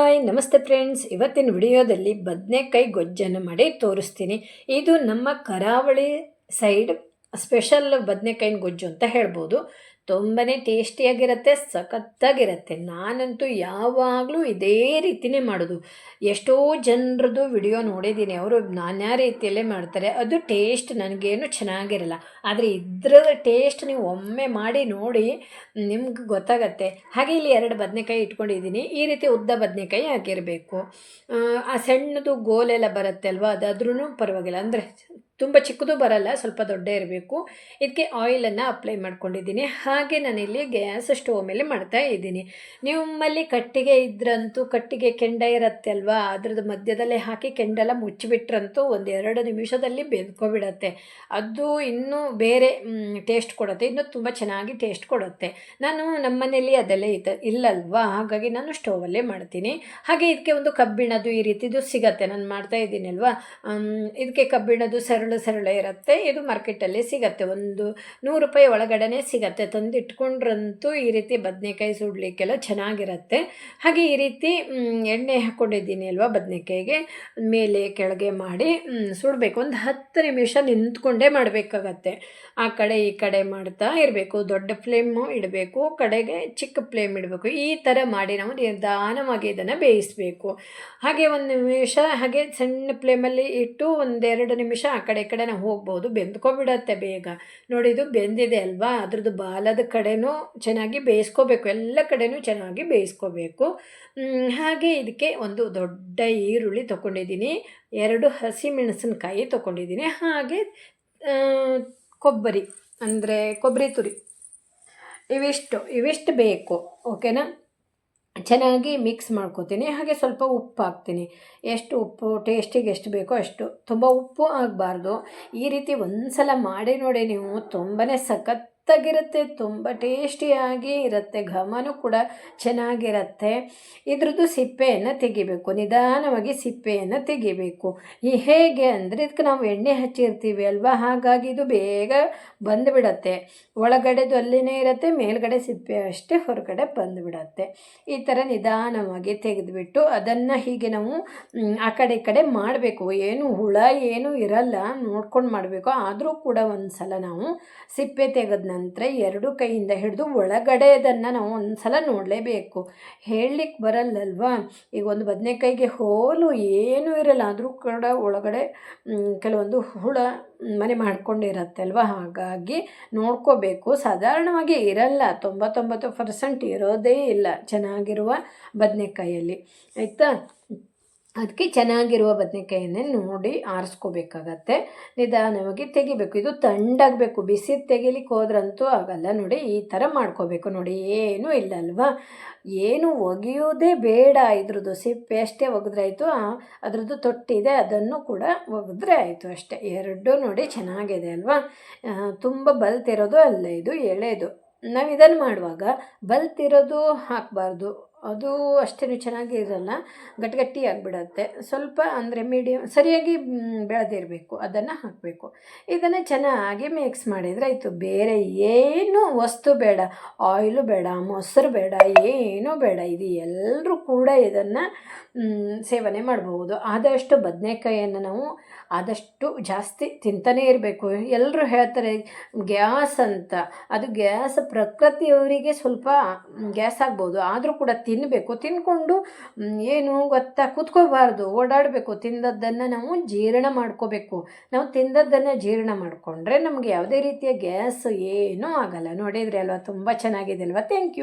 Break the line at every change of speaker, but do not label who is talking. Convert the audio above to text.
Hi ನಮಸ್ತೆ friends, ಇವತ್ತಿನ ವಿಡಿಯೋದಲ್ಲಿ ಬದನೆಕಾಯಿ ಗೊಜ್ಜನ್ನು ಮಾಡಿ ತೋರಿಸ್ತೀನಿ. ಇದು ನಮ್ಮ ಕರಾವಳಿ ಸೈಡ್ ಸ್ಪೆಷಲ್ ಬದನೆಕಾಯಿನ ಗೊಜ್ಜು ಅಂತ ಹೇಳ್ಬೋದು. ತುಂಬಾ ಟೇಸ್ಟಿಯಾಗಿರುತ್ತೆ, ಸಖತ್ತಾಗಿರುತ್ತೆ. ನಾನಂತೂ ಯಾವಾಗಲೂ ಇದೇ ರೀತಿಯೇ ಮಾಡೋದು. ಎಷ್ಟೋ ಜನರದ್ದು ವಿಡಿಯೋ ನೋಡಿದ್ದೀನಿ, ಅವರು ನಾನಾ ರೀತಿಯಲ್ಲೇ ಮಾಡ್ತಾರೆ. ಅದು ಟೇಸ್ಟ್ ನನಗೇನು ಚೆನ್ನಾಗಿರಲ್ಲ. ಆದರೆ ಇದರ ಟೇಸ್ಟ್ ನೀವು ಒಮ್ಮೆ ಮಾಡಿ ನೋಡಿ, ನಿಮ್ಗೆ ಗೊತ್ತಾಗತ್ತೆ. ಹಾಗೆ ಇಲ್ಲಿ 2 ಬದನೆಕಾಯಿ ಇಟ್ಕೊಂಡಿದ್ದೀನಿ. ಈ ರೀತಿ ಉದ್ದ ಬದನೆಕಾಯಿ ಆಗಿರಬೇಕು. ಆ ಸಣ್ಣದು ಗೋಲೆಲ್ಲ ಬರುತ್ತೆ ಅಲ್ವಾ, ಅದಾದ್ರೂ ಪರವಾಗಿಲ್ಲ. ಅಂದರೆ ತುಂಬ ಚಿಕ್ಕದು ಬರಲ್ಲ, ಸ್ವಲ್ಪ ದೊಡ್ಡ ಇರಬೇಕು. ಇದಕ್ಕೆ ಆಯಿಲನ್ನು ಅಪ್ಲೈ ಮಾಡ್ಕೊಂಡಿದ್ದೀನಿ. ಹಾಗೆ ನಾನಿಲ್ಲಿ ಗ್ಯಾಸ್ ಸ್ಟೋವ್ ಮೇಲೆ ಮಾಡ್ತಾ ಇದ್ದೀನಿ. ನಿಮ್ಮಲ್ಲಿ ಕಟ್ಟಿಗೆ ಇದ್ರಂತೂ, ಕಟ್ಟಿಗೆ ಕೆಂಡ ಇರುತ್ತೆ ಅಲ್ವಾ, ಅದ್ರದ್ದು ಮಧ್ಯದಲ್ಲೇ ಹಾಕಿ ಕೆಂಡೆಲ್ಲ ಮುಚ್ಚಿಬಿಟ್ರಂತೂ 1-2 ನಿಮಿಷದಲ್ಲಿ ಬೆಂದ್ಕೊಬಿಡತ್ತೆ. ಅದು ಇನ್ನೂ ಬೇರೆ ಟೇಸ್ಟ್ ಕೊಡುತ್ತೆ, ಇನ್ನೂ ತುಂಬ ಚೆನ್ನಾಗಿ ಟೇಸ್ಟ್ ಕೊಡುತ್ತೆ. ನಾನು ನಮ್ಮ ಮನೇಲಿ ಅದೆಲ್ಲ ಇಲ್ಲಲ್ವಾ, ಹಾಗಾಗಿ ನಾನು ಸ್ಟೋವಲ್ಲೇ ಮಾಡ್ತೀನಿ. ಹಾಗೆ ಇದಕ್ಕೆ ಒಂದು ಕಬ್ಬಿಣದ್ದು ಈ ರೀತಿದು ಸಿಗತ್ತೆ, ನಾನು ಮಾಡ್ತಾ ಇದ್ದೀನಿ ಅಲ್ವಾ. ಇದಕ್ಕೆ ಕಬ್ಬಿಣದ್ದು ಸರಳ ಇರುತ್ತೆ. ಇದು ಮಾರ್ಕೆಟಲ್ಲಿ ಸಿಗತ್ತೆ, ಒಂದು 100 ರೂಪಾಯಿ ಒಳಗಡೆ ಸಿಗತ್ತೆ. ತಂದಿಟ್ಕೊಂಡ್ರಂತೂ ಈ ರೀತಿ ಬದನೆಕಾಯಿ ಸುಡಲಿಕ್ಕೆಲ್ಲ ಚೆನ್ನಾಗಿರುತ್ತೆ. ಹಾಗೆ ಈ ರೀತಿ ಎಣ್ಣೆ ಹಾಕ್ಕೊಂಡಿದ್ದೀನಿ ಅಲ್ವಾ, ಬದನೆಕಾಯಿಗೆ ಮೇಲೆ ಕೆಳಗೆ ಮಾಡಿ ಸುಡಬೇಕು. ಒಂದು 10 ನಿಮಿಷ ನಿಂತ್ಕೊಂಡೇ ಮಾಡಬೇಕಾಗತ್ತೆ. ಆ ಕಡೆ ಈ ಕಡೆ ಮಾಡ್ತಾ ಇರಬೇಕು. ದೊಡ್ಡ ಫ್ಲೇಮು ಇಡಬೇಕು, ಕಡೆಗೆ ಚಿಕ್ಕ ಫ್ಲೇಮ್ ಇಡಬೇಕು. ಈ ಥರ ಮಾಡಿ ನಾವು ನಿಧಾನವಾಗಿ ಇದನ್ನು ಬೇಯಿಸಬೇಕು. ಹಾಗೆ 1 ನಿಮಿಷ ಹಾಗೆ ಸಣ್ಣ ಫ್ಲೇಮಲ್ಲಿ ಇಟ್ಟು 1-2 ನಿಮಿಷ ಆ ಕಡೆ ಈ ಕಡೆ ನಾವು ಹೋಗ್ಬೋದು, ಬೆಂದ್ಕೊಬಿಡತ್ತೆ ಬೇಗ. ನೋಡಿ, ಇದು ಬೆಂದಿದೆ ಅಲ್ವಾ, ಅದ್ರದ್ದು ಬಾಲದ ಕಡೆನೂ ಚೆನ್ನಾಗಿ ಬೇಯಿಸ್ಕೋಬೇಕು, ಎಲ್ಲ ಕಡೆನೂ ಚೆನ್ನಾಗಿ ಬೇಯಿಸ್ಕೋಬೇಕು. ಹಾಗೆ ಇದಕ್ಕೆ ಒಂದು ದೊಡ್ಡ ಈರುಳ್ಳಿ ತೊಗೊಂಡಿದ್ದೀನಿ, 2 ಹಸಿಮೆಣಸಿನಕಾಯಿ ತೊಗೊಂಡಿದ್ದೀನಿ. ಹಾಗೆ ಕೊಬ್ಬರಿ, ಅಂದರೆ ಕೊಬ್ಬರಿ ತುರಿ, ಇವಿಷ್ಟು ಬೇಕು. ಓಕೆನಾ, ಚೆನ್ನಾಗಿ ಮಿಕ್ಸ್ ಮಾಡ್ಕೋತೀನಿ. ಹಾಗೆ ಸ್ವಲ್ಪ ಉಪ್ಪು ಹಾಕ್ತೀನಿ. ಎಷ್ಟು ಉಪ್ಪು ಟೇಸ್ಟಿಗೆ ಎಷ್ಟು ಬೇಕೋ ಅಷ್ಟು, ತುಂಬ ಉಪ್ಪು ಆಗಬಾರ್ದು. ಈ ರೀತಿ ಒಂದು ಸಲ ಮಾಡಿ ನೋಡಿ ನೀವು, ತುಂಬಾ ಸಖತ್ತಾಗಿರುತ್ತೆ, ತುಂಬ ಟೇಸ್ಟಿಯಾಗಿ ಇರುತ್ತೆ, ಘಮನೂ ಕೂಡ ಚೆನ್ನಾಗಿರುತ್ತೆ. ಇದ್ರದ್ದು ಸಿಪ್ಪೆಯನ್ನು ತೆಗಿಬೇಕು, ನಿಧಾನವಾಗಿ ಸಿಪ್ಪೆಯನ್ನು ತೆಗಿಬೇಕು. ಹೇಗೆ ಅಂದರೆ, ಇದಕ್ಕೆ ನಾವು ಎಣ್ಣೆ ಹಚ್ಚಿರ್ತೀವಿ ಅಲ್ವಾ, ಹಾಗಾಗಿ ಇದು ಬೇಗ ಬಂದುಬಿಡತ್ತೆ. ಒಳಗಡೆದು ಅಲ್ಲಿನೇ ಇರುತ್ತೆ, ಮೇಲ್ಗಡೆ ಸಿಪ್ಪೆ ಅಷ್ಟೇ ಹೊರಗಡೆ ಬಂದುಬಿಡತ್ತೆ. ಈ ಥರ ನಿಧಾನವಾಗಿ ತೆಗೆದುಬಿಟ್ಟು ಅದನ್ನು ಹೀಗೆ ನಾವು ಆ ಕಡೆ ಈ ಕಡೆ ಮಾಡಬೇಕು. ಏನು ಹುಳ ಏನೂ ಇರಲ್ಲ, ನೋಡ್ಕೊಂಡು ಮಾಡಬೇಕು. ಆದರೂ ಕೂಡ ಒಂದು ಸಲ ನಾವು ಸಿಪ್ಪೆ ತೆಗೆದ ನಂತರ 2 ಕೈಯಿಂದ ಹಿಡಿದು ಒಳಗಡೆದನ್ನು ನಾವು ಒಂದು ಸಲ ನೋಡಲೇಬೇಕು. ಹೇಳಲಿಕ್ಕೆ ಬರಲ್ಲಲ್ವಾ. ಈಗ ಒಂದು ಬದನೆಕಾಯಿಗೆ ಹೋಲು ಏನೂ ಇರಲ್ಲ, ಆದರೂ ಕೂಡ ಒಳಗಡೆ ಕೆಲವೊಂದು ಹುಳ ಮನೆ ಮಾಡ್ಕೊಂಡಿರತ್ತೆ ಅಲ್ವಾ, ಹಾಗಾಗಿ ನೋಡ್ಕೋಬೇಕು. ಸಾಧಾರಣವಾಗಿ ಇರಲ್ಲ, 99% ಇರೋದೇ ಇಲ್ಲ ಚೆನ್ನಾಗಿರುವ ಬದನೆಕಾಯಲ್ಲಿ, ಆಯಿತಾ. ಅದಕ್ಕೆ ಚೆನ್ನಾಗಿರುವ ಬದನೆಕಾಯಿಯನ್ನೇ ನೋಡಿ ಆರಿಸ್ಕೋಬೇಕಾಗತ್ತೆ. ನಿಧಾನವಾಗಿ ತೆಗಿಬೇಕು. ಇದು ತಣ್ಣಗಾಗಬೇಕು, ಬಿಸಿ ತೆಗಿಲಿಕ್ಕೆ ಹೋದ್ರಂತೂ ಆಗಲ್ಲ. ನೋಡಿ, ಈ ಥರ ಮಾಡ್ಕೋಬೇಕು. ನೋಡಿ, ಏನೂ ಇಲ್ಲ ಅಲ್ವಾ, ಏನು ಒಗೆಯೋದೇ ಬೇಡ. ಇದ್ರದ್ದು ಸಿಪ್ಪೆ ಅಷ್ಟೇ ಒಗೆದ್ರಾಯಿತು. ಅದರದ್ದು ತೊಟ್ಟಿದೆ, ಅದನ್ನು ಕೂಡ ಒಗೆದ್ರೆ ಆಯಿತು ಅಷ್ಟೇ. 2 ನೋಡಿ ಚೆನ್ನಾಗಿದೆ ಅಲ್ವಾ. ತುಂಬ ಬಲ್ತಿರೋದು ಅಲ್ಲ, ಇದು ಎಳೆದು. ನಾವು ಇದನ್ನು ಮಾಡುವಾಗ ಬಲ್ತಿರೋದು ಹಾಕಬಾರ್ದು, ಅದು ಅಷ್ಟೇನು ಚೆನ್ನಾಗಿ ಇರಲ್ಲ, ಗಟ್ಟಿ ಆಗಿಬಿಡತ್ತೆ. ಸ್ವಲ್ಪ ಅಂದರೆ ಮೀಡಿಯಮ್ ಸರಿಯಾಗಿ ಬೆಳೆದಿರಬೇಕು, ಅದನ್ನು ಹಾಕಬೇಕು. ಇದನ್ನು ಚೆನ್ನಾಗಿ ಮಿಕ್ಸ್ ಮಾಡಿದರೆ ಆಯಿತು. ಬೇರೆ ಏನು ವಸ್ತು ಬೇಡ, ಆಯಿಲು ಬೇಡ, ಮೊಸರು ಬೇಡ, ಏನೂ ಬೇಡ. ಇದು ಎಲ್ಲರೂ ಕೂಡ ಇದನ್ನು ಸೇವನೆ ಮಾಡಬಹುದು. ಆದಷ್ಟು ಬದನೆಕಾಯಿಯನ್ನು ನಾವು ಆದಷ್ಟು ಜಾಸ್ತಿ ತಿಂತಾನೇ ಇರಬೇಕು. ಎಲ್ಲರೂ ಹೇಳ್ತಾರೆ ಗ್ಯಾಸ್ ಅಂತ, ಅದು ಗ್ಯಾಸ್ ಪ್ರಕೃತಿಯವರಿಗೆ ಸ್ವಲ್ಪ ಗ್ಯಾಸ್ ಆಗ್ಬೋದು, ಆದರೂ ಕೂಡ ತಿನ್ನಬೇಕು. ತಿಂದ್ಕೊಂಡು ಏನು ಗೊತ್ತಾ, ಕೂತ್ಕೋಬಾರ್ದು, ಓಡಾಡಬೇಕು. ತಿಂದದ್ದನ್ನು ನಾವು ಜೀರ್ಣ ಮಾಡ್ಕೋಬೇಕು. ನಾವು ತಿಂದದ್ದನ್ನು ಜೀರ್ಣ ಮಾಡಿಕೊಂಡ್ರೆ ನಮಗೆ ಯಾವುದೇ ರೀತಿಯ ಗ್ಯಾಸ್ ಏನೂ ಆಗಲ್ಲ. ನೋಡಿದ್ರಿ ಅಲ್ವಾ, ತುಂಬ ಚೆನ್ನಾಗಿದೆ ಅಲ್ವಾ. Thank you.